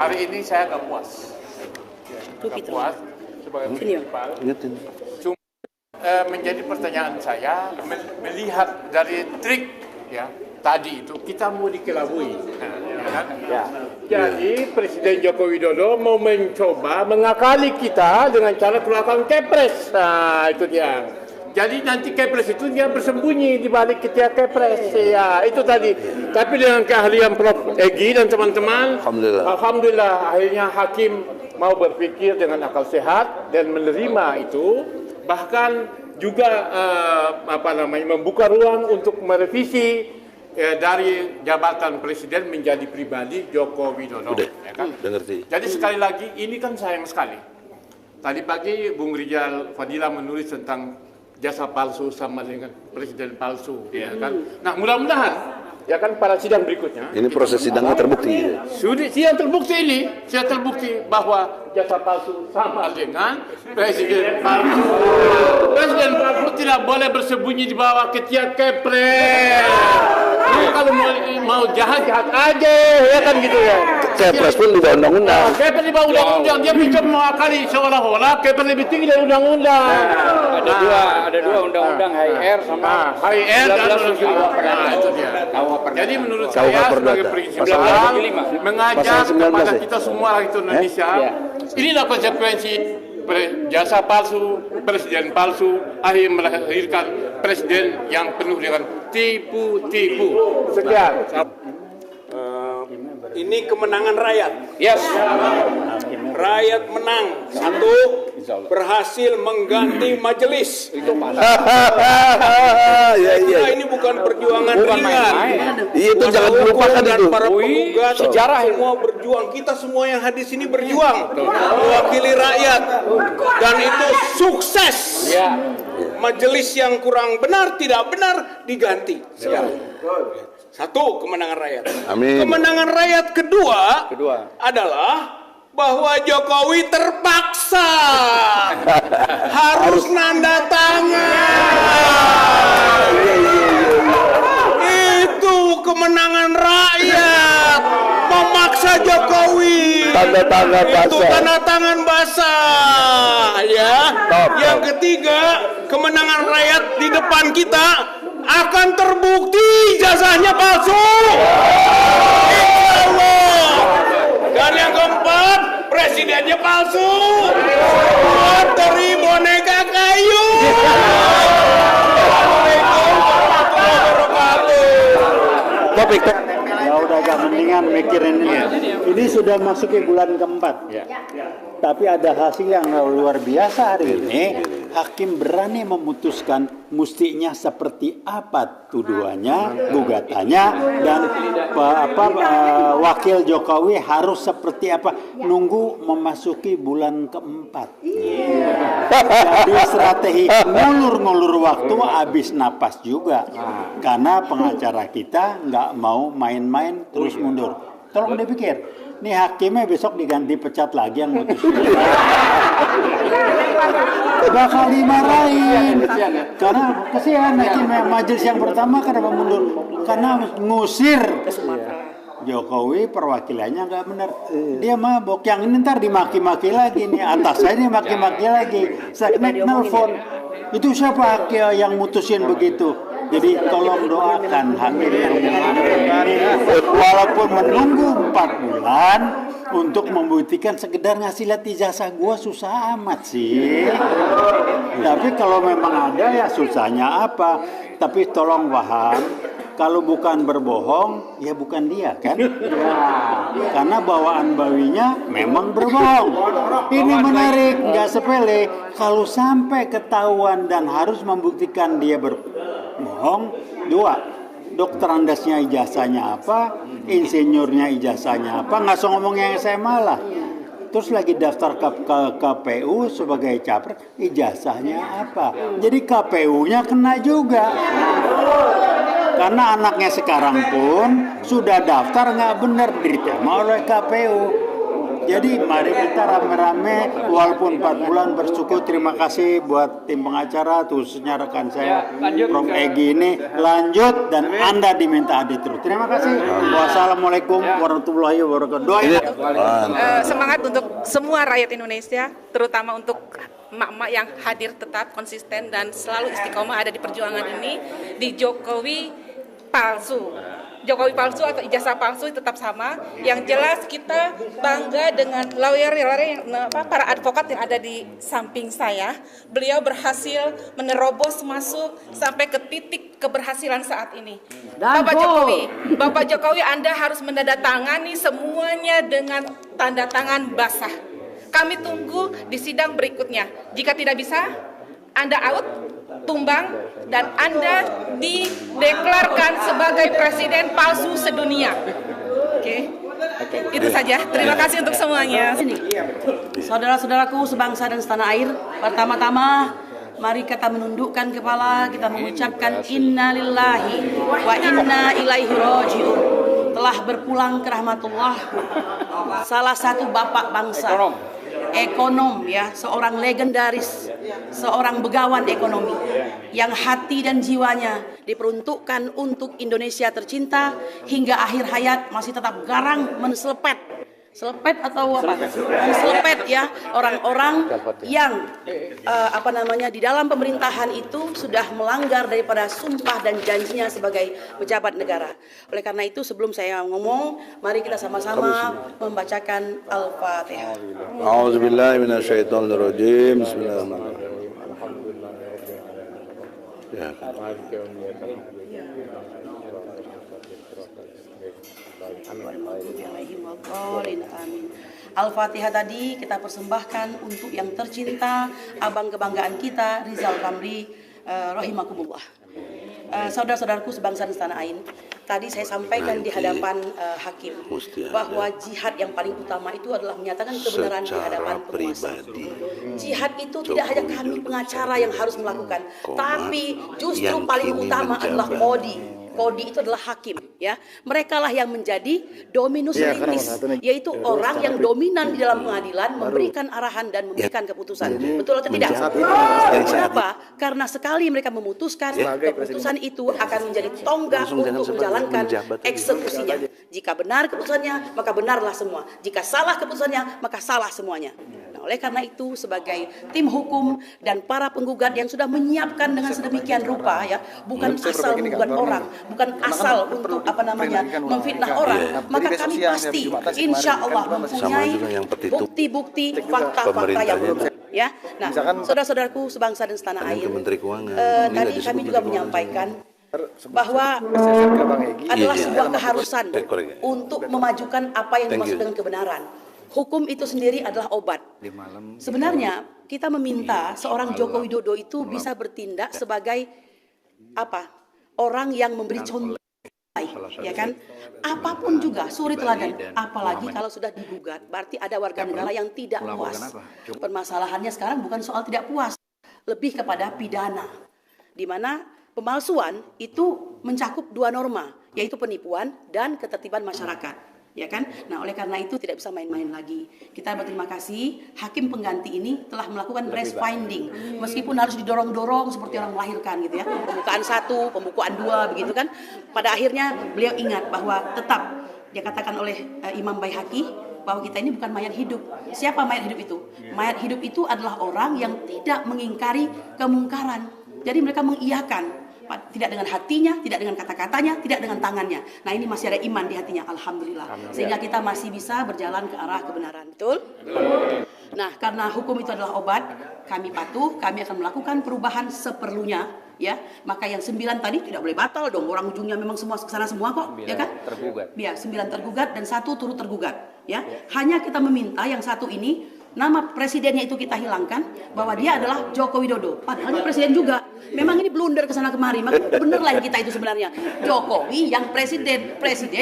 Hari ini saya nggak puas. Nggak puas sebagai prinsipal. Cuma menjadi pertanyaan saya melihat dari trik ya tadi itu kita mau dikelabui. Kan? Ya. Jadi Presiden Joko Widodo mau mencoba mengakali kita dengan cara keluarkan kepres. Nah itu dia. Jadi nanti kepres itu dia bersembunyi di balik ketiak kepres. Ya, itu tadi. Tapi dengan keahlian Prof. Egy dan teman-teman, Alhamdulillah akhirnya hakim mau berpikir dengan akal sehat dan menerima itu. Bahkan juga membuka ruang untuk merevisi dari jabatan presiden menjadi pribadi Joko Widodo. Ya kan? Jadi sekali lagi ini kan sayang sekali. Tadi pagi Bung Rijal Fadila menulis tentang jasa palsu sama dengan presiden palsu, ya kan? Nah mudah-mudahan ya kan pada sidang berikutnya. Ini proses sidangnya terbukti. Sidang terbukti ini, sudah terbukti bahwa jasa palsu sama dengan presiden palsu. Presiden palsu tidak boleh bersembunyi di bawah ketiak kepres. Kalau mau jahat aja, ya kan gitu ya. Kepres pun di bawah undang-undang. Kepres di bawah undang-undang, dia mencoba mengakali seolah-olah kepres lebih tinggi dari undang-undang. Ada dua undang-undang HIR sama HIR dan itu dia. Jadi menurut saya sebagai prinsip mengajak kepada kita semua rakyat Indonesia, inilah konsekuensi jasa palsu, presiden palsu, akhirnya melahirkan presiden yang penuh dengan tipu-tipu. Sekian. ini kemenangan rakyat. Yes. Rakyat menang. Satu, berhasil mengganti majelis. Itu ini bukan perjuangan ringan. Itu jangan dilupakan itu. Para penggugat sejarah semua berjuang. Kita semua yang hadir sini berjuang mewakili rakyat dan itu sukses. Majelis yang kurang benar, tidak benar diganti. Satu, kemenangan rakyat. Amin. Kemenangan rakyat kedua adalah bahwa Jokowi terpaksa harus nanda tangan. Itu kemenangan rakyat, memaksa Jokowi. Tanda tangan basah. Itu tanda tangan basah, ya. Yang ketiga, kemenangan rakyat di depan kita akan terbukti ijazahnya palsu. Insyaallah. Dan yang keempat, presidennya palsu. Buat dari boneka kayu. Assalamualaikum warahmatullahi wabarakatuh. Topik. Ya udah agak mendingan mikirin ini. Ini sudah masuki bulan keempat. Tapi ada hasil yang luar biasa hari ini. Hakim berani memutuskan mustinya seperti apa tuduhannya, gugatannya, dan wakil Jokowi harus seperti apa. Nunggu memasuki bulan keempat. Jadi strategi ngulur-ngulur waktu habis napas juga. Karena pengacara kita nggak mau main-main terus mundur. Tolong dipikir, nih hakimnya besok diganti pecat lagi yang mutus. Bakal dimarahin. Karena kesian hakimnya majelis yang pertama kenapa mundur? Karena ngusir. Jokowi perwakilannya nggak benar. Dia mabok. Yang ini ntar dimaki-maki lagi nih. Atas saya dimaki-maki lagi. Saya nelfon. Itu siapa yang mutusin begitu? Jadi tolong doakan hakim yang walaupun menunggu 4 bulan untuk membuktikan sekedar ngasih lihat ijazah gua susah amat sih. Tapi kalau memang ada ya susahnya apa? Tapi tolong paham, kalau bukan berbohong ya bukan dia kan? Karena bawaan bawinya memang berbohong. Ini menarik, nggak sepele. Kalau sampai ketahuan dan harus membuktikan dia berbohong, dua, dokter andasnya ijazahnya apa, insinyurnya ijazahnya apa, nggak usah ngomong yang SMA lah. Terus lagi daftar ke KPU sebagai capres, ijazahnya apa? Jadi KPU-nya kena juga. Karena anaknya sekarang pun sudah daftar nggak benar diterima oleh KPU. Jadi mari kita rame-rame walaupun 4 bulan bersyukur. Terima kasih buat tim pengacara khususnya rekan saya Prof. Egy ini lanjut dan Anda diminta hadir terus. Terima kasih. Wassalamualaikum warahmatullahi wabarakatuh. Doain. Semangat untuk semua rakyat Indonesia, terutama untuk emak-emak yang hadir tetap konsisten dan selalu istiqomah ada di perjuangan ini. Di Jokowi palsu atau ijazah palsu tetap sama. Yang jelas kita bangga dengan lawyer para advokat yang ada di samping saya. Beliau berhasil menerobos masuk sampai ke titik keberhasilan saat ini. Bapak Jokowi, Anda harus menandatangani semuanya dengan tanda tangan basah. Kami tunggu di sidang berikutnya. Jika tidak bisa, Anda out, tumbang, dan Anda dideklarkan sebagai presiden palsu sedunia. Oke. Itu saja. Terima kasih untuk semuanya. Saudara-saudaraku sebangsa dan setanah air, pertama-tama mari kita menundukkan kepala, kita mengucapkan innalillahi wa inna ilaihi rajiun. Telah berpulang ke rahmatullah salah satu bapak bangsa, ekonom ya, seorang legendaris, seorang begawan ekonomi yang hati dan jiwanya diperuntukkan untuk Indonesia tercinta hingga akhir hayat masih tetap garang menselepet ya orang-orang yang di dalam pemerintahan itu sudah melanggar daripada sumpah dan janjinya sebagai pejabat negara. Oleh karena itu sebelum saya ngomong, mari kita sama-sama membacakan Al-Fatihah. A'udzubillahi minasyaitonirrajim. Bismillahirrahmanirrahim. Al-Fatihah tadi kita persembahkan untuk yang tercinta, abang kebanggaan kita, Rizal Ramli, rahimakumullah. Saudara-saudaraku sebangsa dan setanah air, tadi saya sampaikan di hadapan hakim bahwa jihad yang paling utama itu adalah menyatakan kebenaran di hadapan penguasa. Jihad itu tidak hanya kami pengacara yang harus melakukan, tapi justru paling utama adalah Kodi itu adalah hakim, ya. Mereka lah yang menjadi dominus litis, yaitu orang yang dominan di dalam pengadilan, memberikan arahan dan memberikan keputusan. Betul atau tidak? Kenapa? Karena sekali mereka memutuskan, keputusan itu akan menjadi tonggak untuk menjalankan eksekusinya. Jika benar keputusannya, maka benarlah semua. Jika salah keputusannya, maka salah semuanya. Nah, oleh karena itu sebagai tim hukum dan para penggugat yang sudah menyiapkan dengan sedemikian rupa, ya, bukan asal menggugat orang, bukan asal untuk memfitnah orang, maka kami pasti insya Allah mempunyai bukti-bukti fakta-fakta yang benar. Ya, nah, saudara-saudaraku sebangsa dan setanah air, tadi kami juga menyampaikan bahwa adalah sebuah keharusan untuk memajukan apa yang dimaksud dengan kebenaran. Hukum itu sendiri adalah obat. Sebenarnya kita meminta seorang Joko Widodo itu bisa bertindak sebagai orang yang memberi contoh, ya kan? Apapun juga suri teladan, apalagi kalau sudah digugat, berarti ada warga negara yang tidak puas. Permasalahannya sekarang bukan soal tidak puas, lebih kepada pidana, di mana pemalsuan itu mencakup 2 norma, yaitu penipuan dan ketertiban masyarakat. Ya kan? Nah, oleh karena itu tidak bisa main-main lagi. Kita berterima kasih hakim pengganti ini telah melakukan press finding, meskipun harus didorong-dorong seperti orang melahirkan gitu ya. Pembukaan 1, pembukaan 2 begitu kan. Pada akhirnya beliau ingat bahwa tetap dia katakan oleh Imam Baihaqi bahwa kita ini bukan mayat hidup. Siapa mayat hidup itu? Mayat hidup itu adalah orang yang tidak mengingkari kemungkaran. Jadi mereka mengiyakan, tidak dengan hatinya, tidak dengan kata-katanya, tidak dengan tangannya. Nah, ini masih ada iman di hatinya, alhamdulillah. Sehingga kita masih bisa berjalan ke arah kebenaran. Betul? Nah, karena hukum itu adalah obat, kami patuh, kami akan melakukan perubahan seperlunya, ya. Maka yang 9 tadi tidak boleh batal dong. Orang ujungnya memang semua kesana semua kok, ya kan? Tergugat. Ya, 9 tergugat dan 1 turut tergugat, ya. Hanya kita meminta yang 1 ini nama presidennya itu kita hilangkan, bahwa dia adalah Joko Widodo. Padahal dia presiden juga. Memang ini blunder kesana kemari. Maka bener lah kita itu sebenarnya. Jokowi yang presiden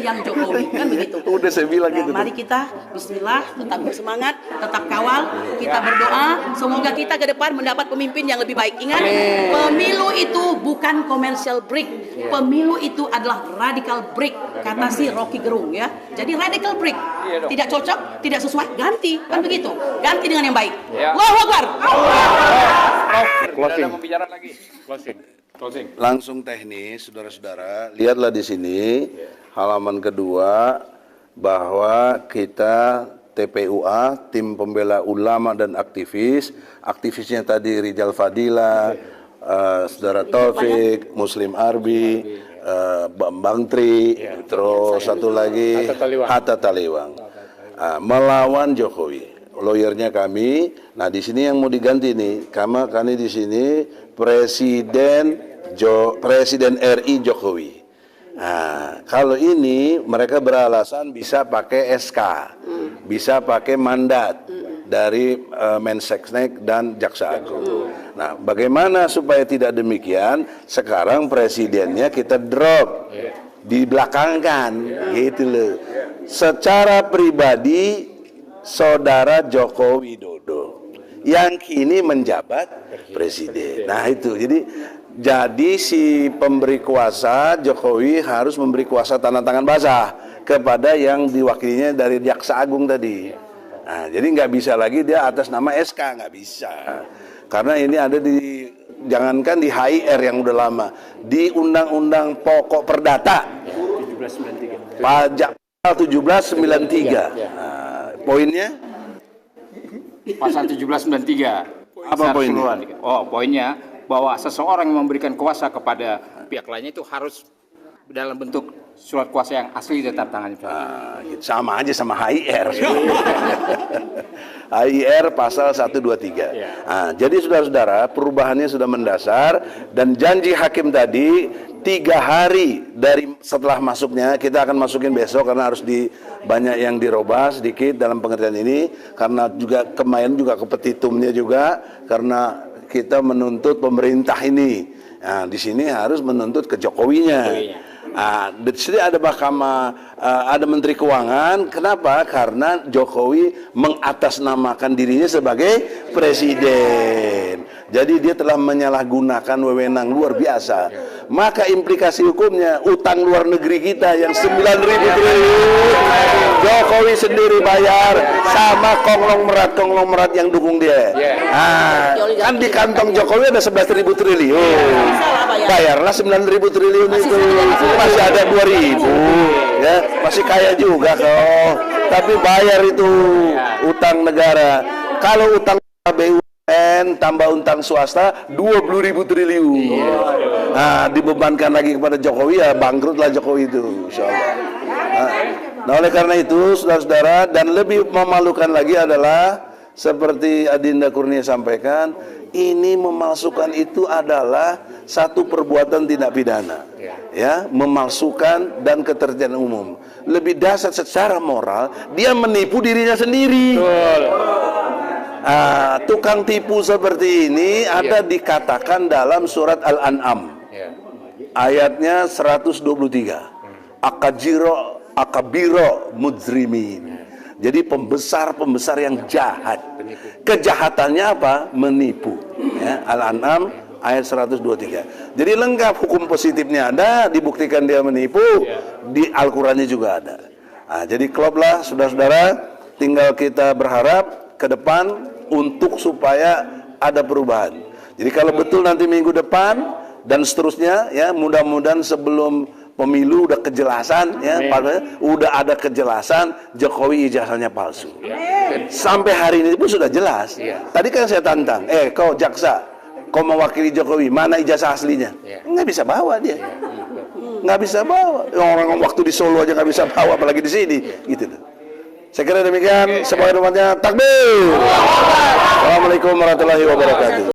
yang Jokowi, kan begitu. Udah saya bilang gitu. Mari kita bismillah, tetap bersemangat, tetap kawal, kita berdoa semoga kita ke depan mendapat pemimpin yang lebih baik. Ingat, pemilu itu bukan commercial break. Pemilu itu adalah radical break. kata si Rocky Gerung ya. Jadi radical break. Tidak cocok, tidak sesuai, ganti. Kan begitu. Ganti dengan yang baik. Allahu Akbar. Closing. Ada pembicaraan lagi. Closing. Langsung teknis, saudara-saudara. Lihatlah di sini halaman kedua bahwa kita TPUA, Tim Pembela Ulama dan Aktivis, aktivisnya tadi Rijal Fadila, Saudara Taufik, Muslim Arbi, Bambang Tri, terus satu lagi Hatta Taliwang, melawan Jokowi. Lawyernya kami. Nah di sini yang mau diganti nih, kami di sini Presiden RI Jokowi. Nah, kalau ini mereka beralasan bisa pakai SK, bisa pakai mandat dari Mensesnek dan Jaksa Agung. Nah, bagaimana supaya tidak demikian? Sekarang presidennya kita drop, dibelakangkan, gitu loh. Secara pribadi, Saudara Joko Widodo yang kini menjabat presiden. Nah itu, jadi si pemberi kuasa Jokowi harus memberi kuasa tanda tangan basah kepada yang diwakilinya dari Jaksa Agung tadi. Nah, jadi nggak bisa lagi dia atas nama SK, nggak bisa. Karena ini ada jangankan di HIR yang udah lama, di Undang-Undang Pokok Perdata, Pajak 1793. Nah, poinnya? Pasal 1793. Apa poinnya? Oh, poinnya bahwa seseorang yang memberikan kuasa kepada pihak lainnya itu harus dalam bentuk surat kuasa yang asli ditandatangani. Sama aja sama HIR. HIR pasal 123. Nah, jadi saudara-saudara, perubahannya sudah mendasar dan janji hakim tadi 3 hari dari setelah masuknya, kita akan masukin besok karena harus banyak yang dirubah sedikit dalam pengertian ini, karena juga kemarin juga ke petitumnya juga, karena kita menuntut pemerintah ini. Nah, di sini harus menuntut ke Jokowinya. Nah, di sini ada ada Menteri Keuangan. Kenapa? Karena Jokowi mengatasnamakan dirinya sebagai presiden. Jadi dia telah menyalahgunakan wewenang luar biasa. Maka implikasi hukumnya, utang luar negeri kita yang 9.000 triliun Jokowi sendiri bayar sama konglomerat yang dukung dia. Nah, kan di kantong Jokowi ada 11.000 triliun. Bayarlah 9.000 triliun itu. Masih ada 2.000. Ya, masih kaya juga kok. Tapi bayar itu utang negara. Kalau utang BUMN tambah utang swasta 20.000 triliun. Nah, dibebankan lagi kepada Jokowi, ya bangkrutlah Jokowi itu, insyaallah. Nah, oleh karena itu, saudara-saudara, dan lebih memalukan lagi adalah seperti Adinda Kurnia sampaikan, ini memalsukan itu adalah satu perbuatan tindak pidana, ya, memalsukan dan ketertiban umum. Lebih dahsyat secara moral, dia menipu dirinya sendiri. Tukang tipu seperti ini ada dikatakan dalam surat Al-An'am, ayatnya 123. Akabiro mujrimin. Jadi pembesar yang jahat. Kejahatannya apa? Menipu. Ya, Al-An'am ayat 123. Jadi lengkap, hukum positifnya ada, dibuktikan dia menipu, di Al-Qur'annya juga ada. Nah, jadi kloplah saudara-saudara, tinggal kita berharap ke depan untuk supaya ada perubahan. Jadi kalau betul nanti minggu depan dan seterusnya, ya mudah-mudahan sebelum pemilu udah kejelasan, ya, udah ada kejelasan Jokowi ijazahnya palsu. Sampai hari ini pun sudah jelas. Tadi kan saya tantang, kau jaksa, kau mewakili Jokowi, mana ijazah aslinya? Nggak bisa bawa dia, nggak bisa bawa. Orang waktu di Solo aja nggak bisa bawa, apalagi di sini, gitu. Saya kira demikian. Semoga umatnya takbir. Assalamualaikum warahmatullahi wabarakatuh.